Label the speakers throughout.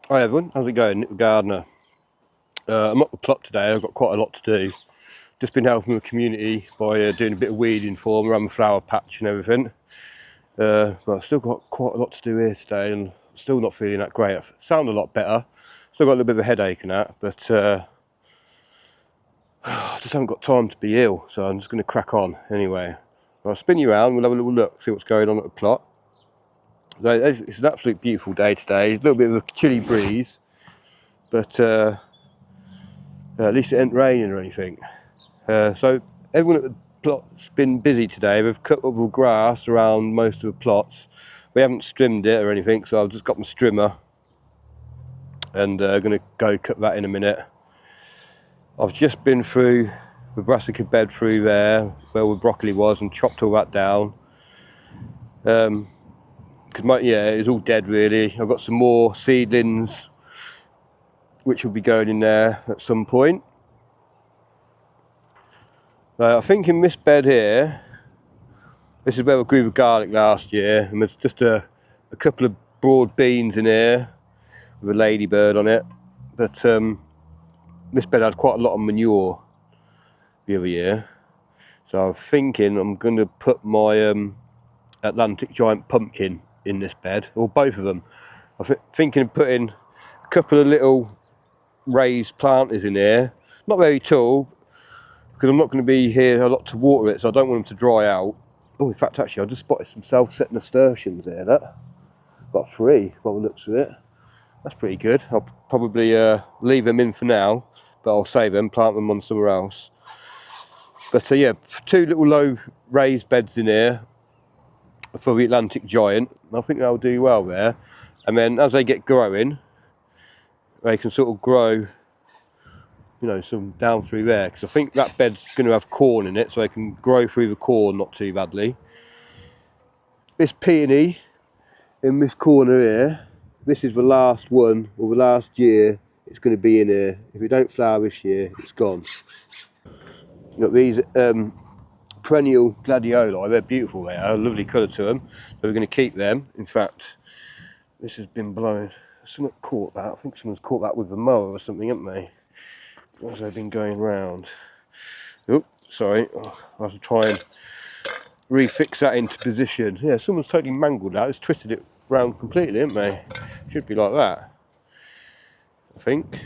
Speaker 1: Hi everyone, how's it going? Nick the Gardener. I'm at the plot today. I've got quite a lot to do. Just been helping the community by doing a bit of weeding for them around the flower patch and everything. But I've still got quite a lot to do here today, and I'm still not feeling that great. I sound a lot better. Still got a little bit of a headache and that, but I just haven't got time to be ill, so I'm just going to crack on anyway. I'll spin you around. We'll have a little look, see what's going on at the plot. So it's an absolute beautiful day today. A little bit of a chilly breeze, but at least it ain't raining or anything. So everyone at the plot's been busy today. We've cut up the grass around most of the plots. We haven't trimmed it or anything, so I've just got my strimmer and going to go cut that in a minute. I've just been through the brassica bed through there where the broccoli was and chopped all that down. Because it was all dead really. I've got some more seedlings which will be going in there at some point. I think in this bed here, this is where we grew the garlic last year, and there's just a couple of broad beans in here with a ladybird on it. But this bed had quite a lot of manure the other year, so I'm thinking I'm going to put my Atlantic giant pumpkin in this bed, or both of them. I'm thinking of putting a couple of little raised planters in here, not very tall, because I'm not going to be here a lot to water it, so I don't want them to dry out. Oh, in fact, actually, I just spotted some self-setting nasturtiums there. Got 3 by the looks of it. That's pretty good. I'll probably leave them in for now, but I'll save them, plant them on somewhere else. But yeah, 2 little low raised beds in here for the Atlantic giant. I think they'll do well there. And then as they get growing, they can sort of grow, some down through there, because I think that bed's going to have corn in it, so they can grow through the corn not too badly. This peony in this corner here, this is the last one, or the last year it's going to be in here. If it don't flower this year, it's gone. You've got these perennial gladioli. They're beautiful. They are a lovely colour to them, so we're going to keep them. In fact, this has been blown. Someone caught that. I think someone's caught that with a mower or something, haven't they? As they've been going round. Oh, sorry. I have to try and refix that into position. Yeah, someone's totally mangled that. It's twisted it round completely, haven't they? Should be like that, I think.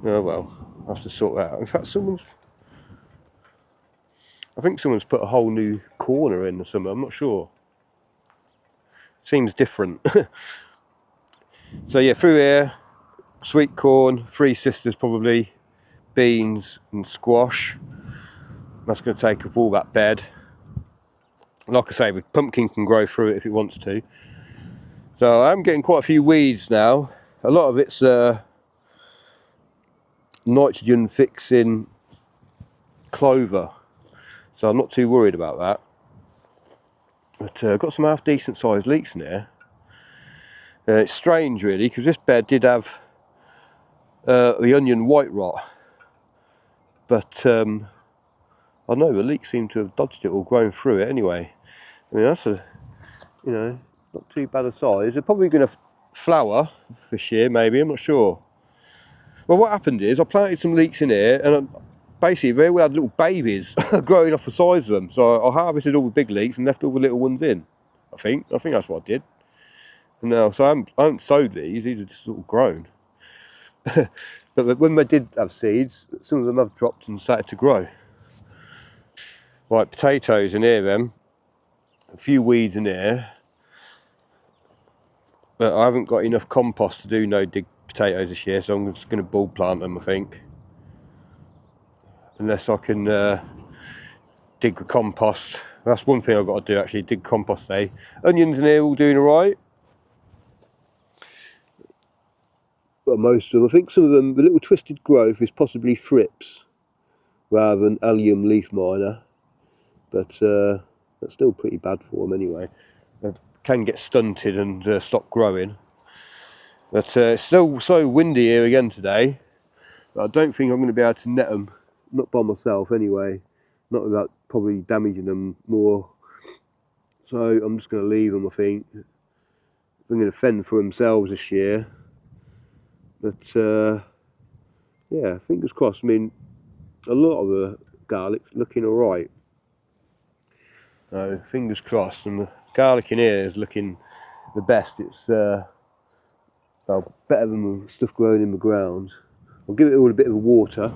Speaker 1: Oh well, I'll have to sort that out. In fact, I think someone's put a whole new corner in or something. I'm not sure. Seems different. So yeah, through here, sweet corn, 3 sisters probably, beans and squash. That's going to take up all that bed. Like I say, the pumpkin can grow through it if it wants to. So I'm getting quite a few weeds now. A lot of it's nitrogen fixing clover, so I'm not too worried about that. But I've got some half decent sized leeks in here. It's strange really, because this bed did have the onion white rot, but I don't know, the leeks seem to have dodged it or grown through it anyway. I mean, that's not too bad a size. They're probably going to flower this year, maybe, I'm not sure. Well, what happened is I planted some leeks in here, and basically they all had little babies growing off the sides of them. So I harvested all the big leeks and left all the little ones in. I think that's what I did. And now, so I haven't sowed these are just sort of grown. But when they did have seeds, some of them have dropped and started to grow. Right, potatoes in here then. A few weeds in here. But I haven't got enough compost to do no dig potatoes this year, so I'm just going to bulb plant them, I think. Unless I can dig the compost. That's one thing I've got to do, actually, dig compost today. Onions in here all doing alright. Well, most of them. I think some of them, the little twisted growth is possibly thrips rather than allium leaf miner. But that's still pretty bad for them anyway. They can get stunted and stop growing. But it's still so windy here again today. But I don't think I'm going to be able to net them. Not by myself anyway. Not without probably damaging them more. So I'm just going to leave them, I think. I'm going to fend for themselves this year. But yeah, fingers crossed. I mean, a lot of the garlic's looking alright. So fingers crossed, and the garlic in here is looking the best. It's well, better than the stuff growing in the ground. I'll give it all a bit of water.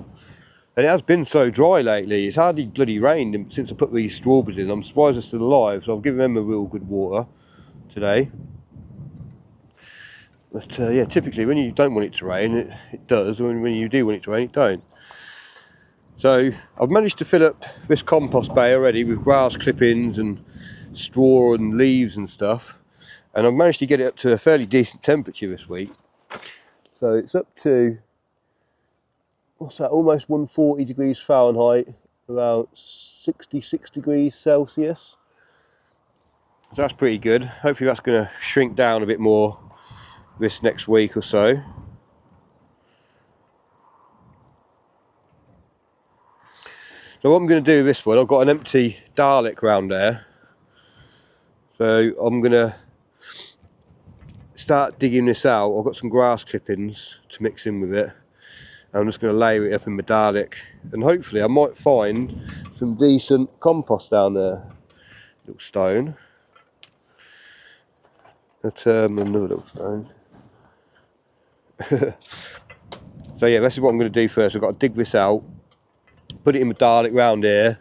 Speaker 1: And it has been so dry lately. It's hardly bloody rained since I put these strawberries in. I'm surprised they're still alive, so I've given them a real good water today. But yeah, typically when you don't want it to rain, it does, and when you do want it to rain, it don't. So I've managed to fill up this compost bay already with grass clippings and straw and leaves and stuff, and I've managed to get it up to a fairly decent temperature this week. So it's up to, what's that, almost 140 degrees Fahrenheit, about 66 degrees Celsius. So that's pretty good. Hopefully that's going to shrink down a bit more this next week or so. So what I'm going to do with this one, I've got an empty Dalek around there. So I'm going to start digging this out. I've got some grass clippings to mix in with it. I'm just going to layer it up in my Dalek, and hopefully I might find some decent compost down there. Little stone. Another little stone. So yeah, this is what I'm going to do first. I've got to dig this out, put it in my Dalek round here,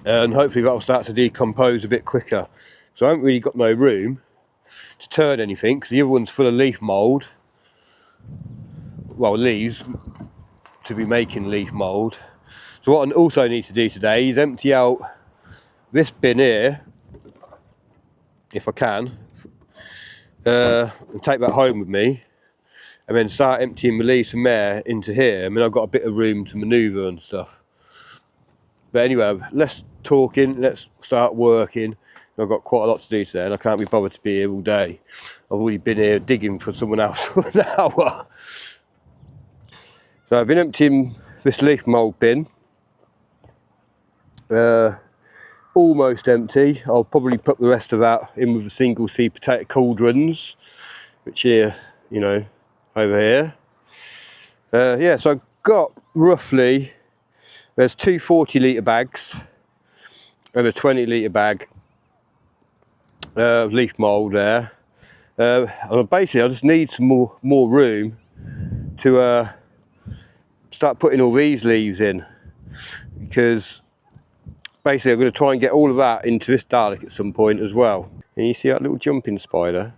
Speaker 1: and hopefully that'll start to decompose a bit quicker. So I haven't really got no room to turn anything, because the other one's full of leaf mould. Well, leaves to be making leaf mould. So what I also need to do today is empty out this bin here, if I can, and take that home with me, and then start emptying the leaves from there into here. I mean, I've got a bit of room to manoeuvre and stuff. But anyway, less talking, let's start working. I've got quite a lot to do today, and I can't be bothered to be here all day. I've already been here digging for someone else for an hour. So I've been emptying this leaf mould bin. Almost empty. I'll probably put the rest of that in with the single seed potato cauldrons, which here, you know, over here. Yeah, so I've got roughly, there's two 40-litre bags and a 20-litre bag of leaf mould there. And basically I just need some more room to start putting all these leaves in, because basically I'm going to try and get all of that into this Dalek at some point as well. And you see that little jumping spider?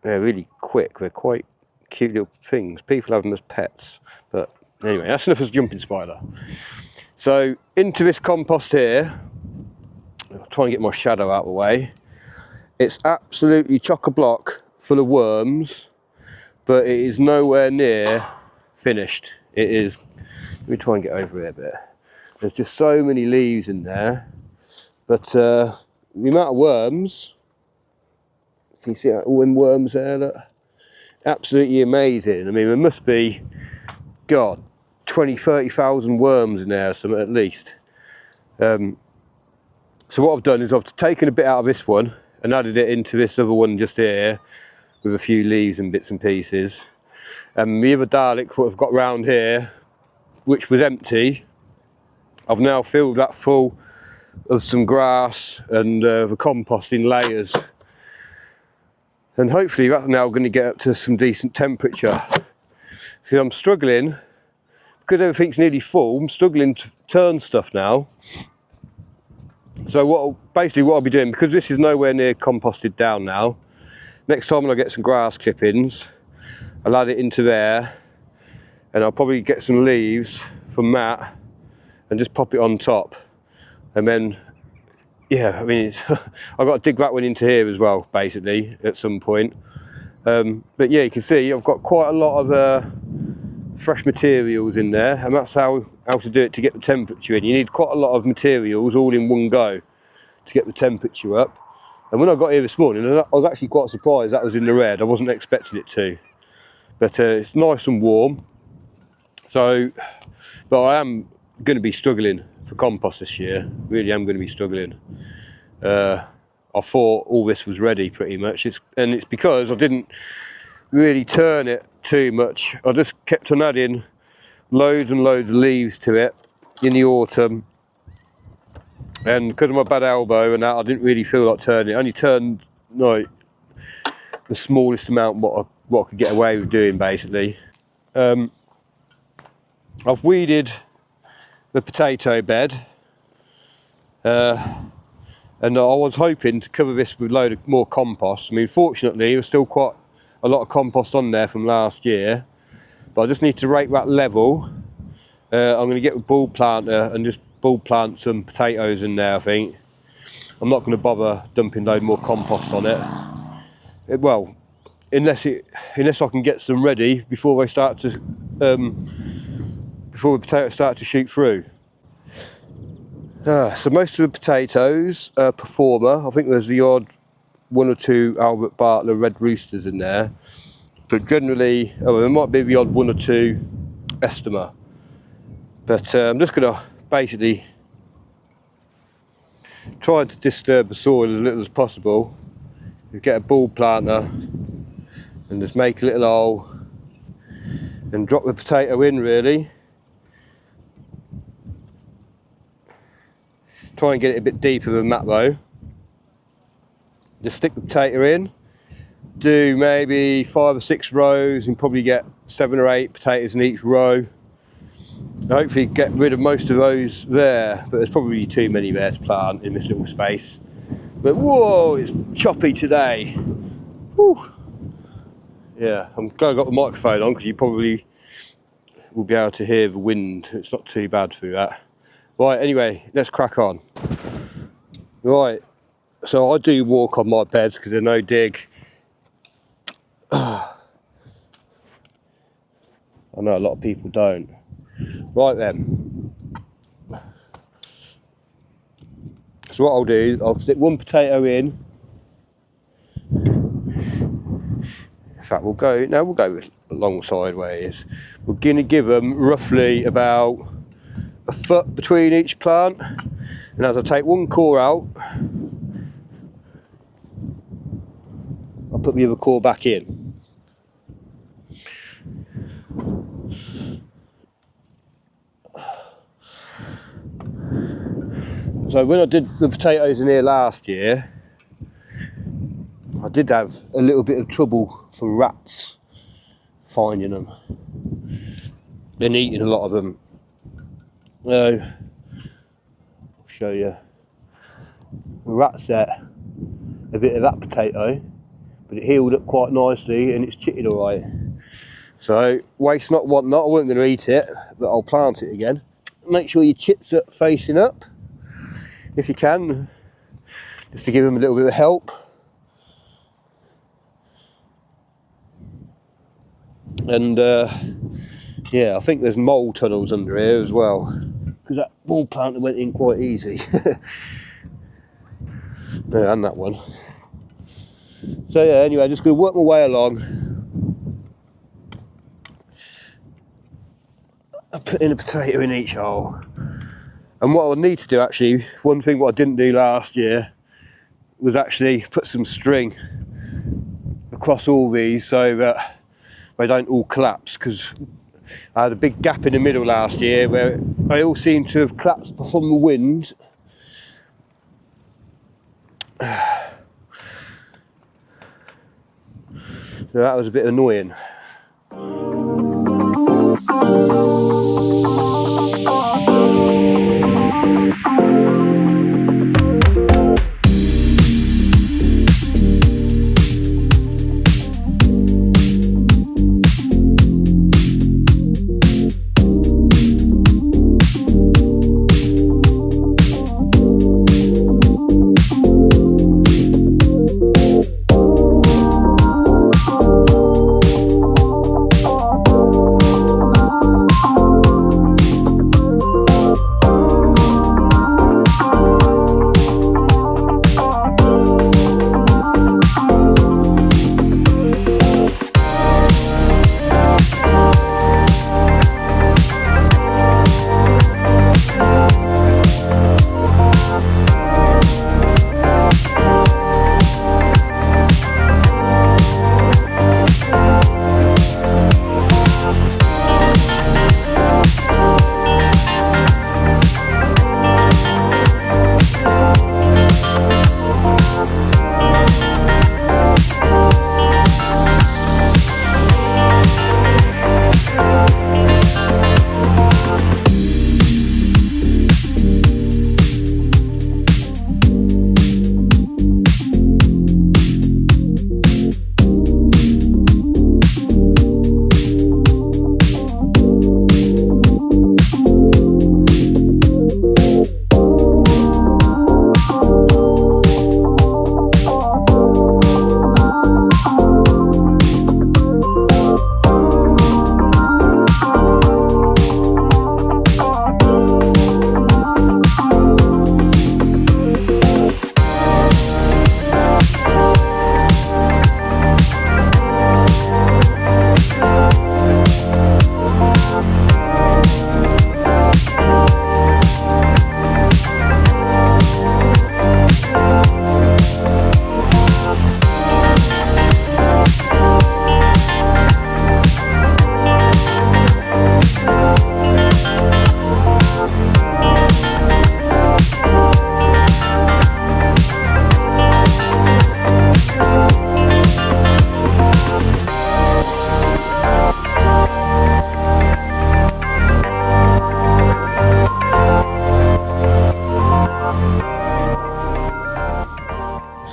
Speaker 1: They're really quick, they're quite cute little things. People have them as pets. But anyway, that's enough as a jumping spider. So into this compost here, I'll try and get my shadow out of the way. It's absolutely chock-a-block full of worms, but it is nowhere near finished. It is, let me try and get over here a bit. There's just so many leaves in there, but the amount of worms, can you see all them worms there? Look, absolutely amazing. I mean, there must be, God, 20,000-30,000 worms in there or something at least. So what I've done is I've taken a bit out of this one and added it into this other one just here with a few leaves and bits and pieces. And the other Dalek what I've got round here, which was empty, I've now filled that full of some grass and the compost in layers. And hopefully that's now going to get up to some decent temperature. Because I'm struggling, because everything's nearly full, I'm struggling to turn stuff now. So basically what I'll be doing, because this is nowhere near composted down now, next time when I get some grass clippings, I'll add it into there, and I'll probably get some leaves from that and just pop it on top. And then, yeah, I mean, I've got to dig that one into here as well, basically, at some point. But yeah, you can see I've got quite a lot of fresh materials in there, and that's how to do it to get the temperature in. You need quite a lot of materials all in one go to get the temperature up. And when I got here this morning, I was actually quite surprised that was in the red. I wasn't expecting it to. But it's nice and warm. So, but I am going to be struggling for compost this year. Really am going to be struggling. I thought all this was ready pretty much. And it's because I didn't really turn it too much. I just kept on adding loads and loads of leaves to it in the autumn, and because of my bad elbow and that, I didn't really feel like turning it. I only turned like the smallest amount what I could get away with doing, basically. I've weeded the potato bed, and I was hoping to cover this with a load of more compost. I mean, fortunately there's still quite a lot of compost on there from last year, but I just need to rake that level. I'm going to get a ball planter and just ball plant some potatoes in there. I think I'm not going to bother dumping load more compost on it. Well, unless I can get some ready before they start to before the potatoes start to shoot through. So most of the potatoes are Performa. I think there's the odd one or two Albert Bartlett Red Roosters in there, but generally, there might be the odd one or two Estima. But I'm just going to basically try to disturb the soil as little as possible. You get a ball planter and just make a little hole and drop the potato in, really. Try and get it a bit deeper than that though. Just stick the potato in, do maybe 5 or 6 rows and probably get 7 or 8 potatoes in each row. Hopefully get rid of most of those there, but there's probably too many there to plant in this little space. But whoa, it's choppy today. Whew. Yeah, I'm glad I got the microphone on because you probably will be able to hear the wind. It's not too bad through that. Right, anyway, let's crack on. Right, so I do walk on my beds because they're no dig. I know a lot of people don't. Right then, so what I'll do, I'll stick one potato in. In fact, we'll go alongside where it is. We're going to give them roughly about a foot between each plant, and as I take one core out, I'll put the other core back in. So when I did the potatoes in here last year, I did have a little bit of trouble for rats finding them and eating a lot of them. I'll show you. The rats ate a bit of that potato, but it healed up quite nicely and it's chitted alright. So waste not, want not. I wasn't going to eat it, but I'll plant it again. Make sure your chits are facing up if you can, just to give them a little bit of help. And yeah, I think there's mole tunnels under here as well, because that ball planter went in quite easy. Yeah, and that one. So yeah, anyway, just going to work my way along. I put in a potato in each hole. And what I'll need to do, actually, one thing what I didn't do last year was actually put some string across all these so that they don't all collapse, because I had a big gap in the middle last year where they all seem to have collapsed from the wind. So that was a bit annoying.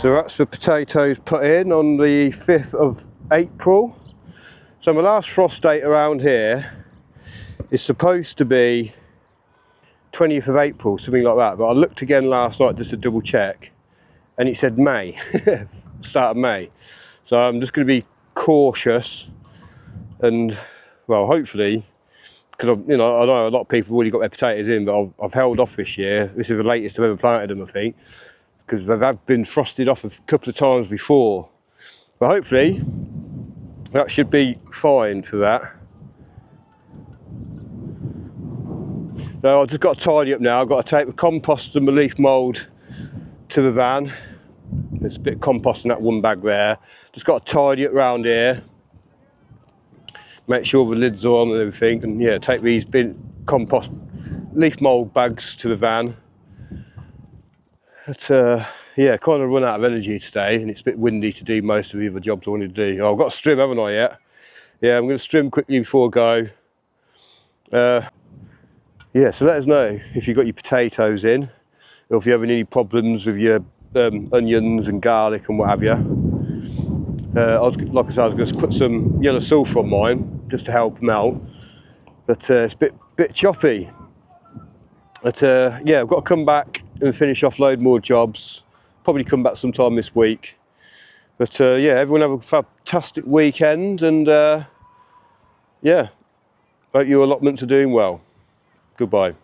Speaker 1: So that's the potatoes put in on the 5th of April. So my last frost date around here is supposed to be 20th of April, something like that. But I looked again last night just to double check, and it said May, start of May. So I'm just going to be cautious, and well, hopefully, because I know a lot of people have already got their potatoes in, but I've held off this year. This is the latest I've ever planted them, I think, because they've been frosted off a couple of times before. But hopefully that should be fine for that. Now I've just got to tidy up now. I've got to take the compost and the leaf mould to the van. There's a bit of compost in that one bag there. Just got to tidy it around here, make sure the lids are on and everything, and yeah, take these compost leaf mould bags to the van. But yeah, kind of run out of energy today, and it's a bit windy to do most of the other jobs I wanted to do. Oh, I've got to trim, haven't I yet? Yeah, I'm going to trim quickly before I go. Yeah, so let us know if you've got your potatoes in, or if you're having any problems with your onions and garlic and what have you. Like I said, I was going to put some yellow sulphur on mine just to help them out, but it's a bit choppy. But yeah, I've got to come back and finish off load more jobs. Probably come back sometime this week. But yeah, everyone have a fantastic weekend, and yeah, hope your allotments are doing well. Goodbye.